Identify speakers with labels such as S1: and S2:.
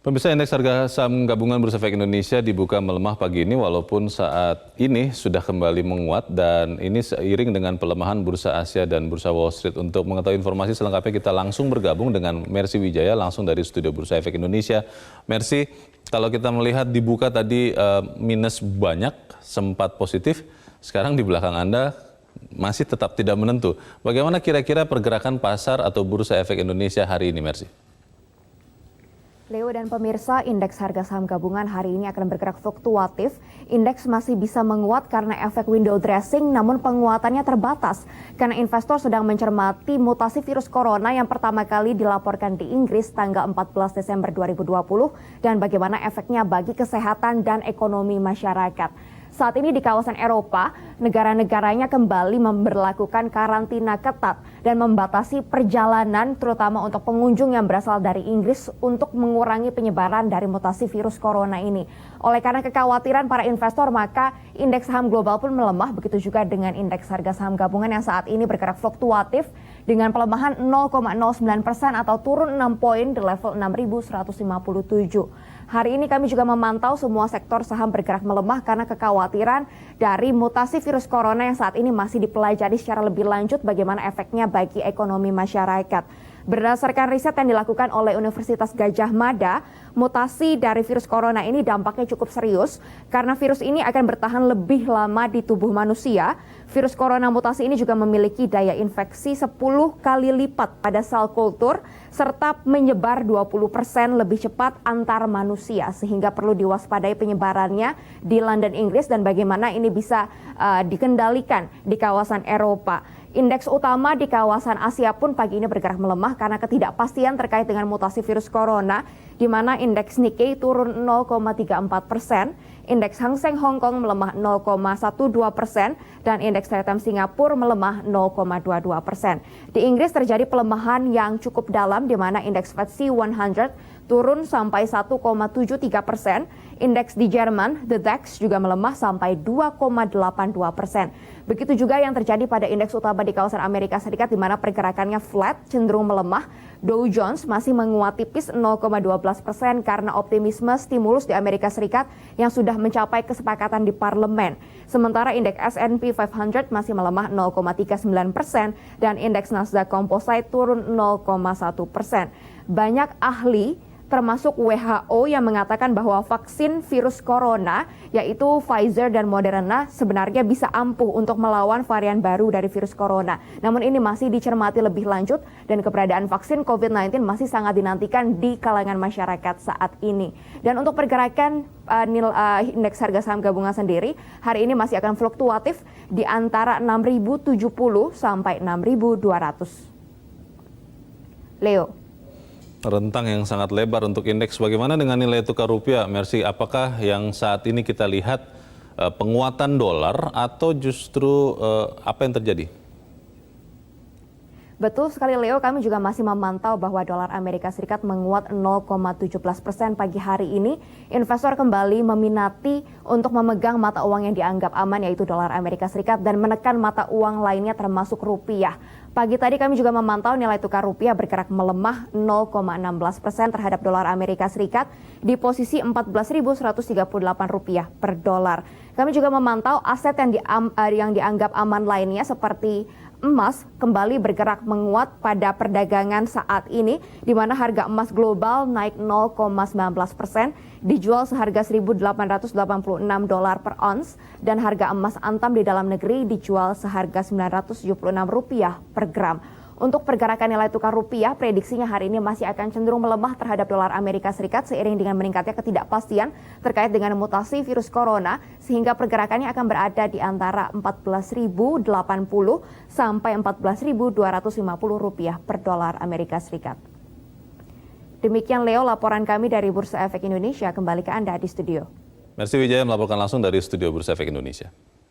S1: Pemirsa, indeks harga saham gabungan Bursa Efek Indonesia dibuka melemah pagi ini walaupun saat ini sudah kembali menguat dan ini seiring dengan pelemahan Bursa Asia dan Bursa Wall Street. Untuk mengetahui informasi selengkapnya kita langsung bergabung dengan Mercy Wijaya langsung dari studio Bursa Efek Indonesia. Mercy, kalau kita melihat dibuka tadi minus banyak, sempat positif, sekarang di belakang Anda masih tetap tidak menentu. Bagaimana kira-kira pergerakan pasar atau Bursa Efek Indonesia hari ini, Mercy?
S2: Leo dan pemirsa, indeks harga saham gabungan hari ini akan bergerak fluktuatif. Indeks masih bisa menguat karena efek window dressing, namun penguatannya terbatas karena investor sedang mencermati mutasi virus corona yang pertama kali dilaporkan di Inggris tanggal 14 Desember 2020 dan bagaimana efeknya bagi kesehatan dan ekonomi masyarakat. Saat ini di kawasan Eropa, negara-negaranya kembali memberlakukan karantina ketat dan membatasi perjalanan terutama untuk pengunjung yang berasal dari Inggris untuk mengurangi penyebaran dari mutasi virus corona ini. Oleh karena kekhawatiran para investor, maka indeks saham global pun melemah, begitu juga dengan indeks harga saham gabungan yang saat ini bergerak fluktuatif dengan pelemahan 0,09% atau turun 6 poin di level 6.157. Hari ini kami juga memantau semua sektor saham bergerak melemah karena kekhawatiran dari mutasi virus corona yang saat ini masih dipelajari secara lebih lanjut bagaimana efeknya bagi ekonomi masyarakat. Berdasarkan riset yang dilakukan oleh Universitas Gadjah Mada, mutasi dari virus corona ini dampaknya cukup serius karena virus ini akan bertahan lebih lama di tubuh manusia. Virus corona mutasi ini juga memiliki daya infeksi 10 kali lipat pada sel kultur serta menyebar 20% lebih cepat antar manusia sehingga perlu diwaspadai penyebarannya di London, Inggris dan bagaimana ini bisa dikendalikan di kawasan Eropa. Indeks utama di kawasan Asia pun pagi ini bergerak melemah karena ketidakpastian terkait dengan mutasi virus corona, di mana indeks Nikkei turun 0,34%, indeks Hang Seng Hong Kong melemah 0,12%, dan indeks TTM Singapura melemah 0,22%. Di Inggris terjadi pelemahan yang cukup dalam, di mana indeks FTSE 100 turun sampai 1,73%. Indeks di Jerman, the DAX, juga melemah sampai 2,82%. Begitu juga yang terjadi pada indeks utama di kawasan Amerika Serikat, di mana pergerakannya flat, cenderung melemah. Dow Jones masih menguat tipis 0,12% karena optimisme stimulus di Amerika Serikat yang sudah mencapai kesepakatan di parlemen. Sementara indeks S&P 500 masih melemah 0,39% dan indeks Nasdaq Composite turun 0,1%. Banyak ahli termasuk WHO yang mengatakan bahwa vaksin virus corona yaitu Pfizer dan Moderna sebenarnya bisa ampuh untuk melawan varian baru dari virus corona. Namun ini masih dicermati lebih lanjut dan keberadaan vaksin COVID-19 masih sangat dinantikan di kalangan masyarakat saat ini. Dan untuk pergerakan indeks harga saham gabungan sendiri hari ini masih akan fluktuatif di antara 6.070 sampai 6.200. Leo.
S1: Rentang yang sangat lebar untuk indeks. Bagaimana dengan nilai tukar rupiah, Mercy? Apakah yang saat ini kita lihat penguatan dolar atau justru apa yang terjadi?
S2: Betul sekali Leo, kami juga masih memantau bahwa dolar Amerika Serikat menguat 0,17% pagi hari ini. Investor kembali meminati untuk memegang mata uang yang dianggap aman yaitu dolar Amerika Serikat dan menekan mata uang lainnya termasuk rupiah. Pagi tadi kami juga memantau nilai tukar rupiah bergerak melemah 0,16% terhadap dolar Amerika Serikat di posisi Rp14.138 per dolar. Kami juga memantau aset yang dianggap aman lainnya seperti emas kembali bergerak menguat pada perdagangan saat ini, di mana harga emas global naik 0,19%, dijual seharga $1.886 per ons, dan harga emas antam di dalam negeri dijual seharga Rp976 per gram. Untuk pergerakan nilai tukar rupiah, prediksinya hari ini masih akan cenderung melemah terhadap dolar Amerika Serikat seiring dengan meningkatnya ketidakpastian terkait dengan mutasi virus corona, sehingga pergerakannya akan berada di antara Rp14.080 sampai Rp14.250 per dolar Amerika Serikat. Demikian Leo, laporan kami dari Bursa Efek Indonesia. Kembali ke Anda di studio.
S1: Mercy Wijaya melaporkan langsung dari studio Bursa Efek Indonesia.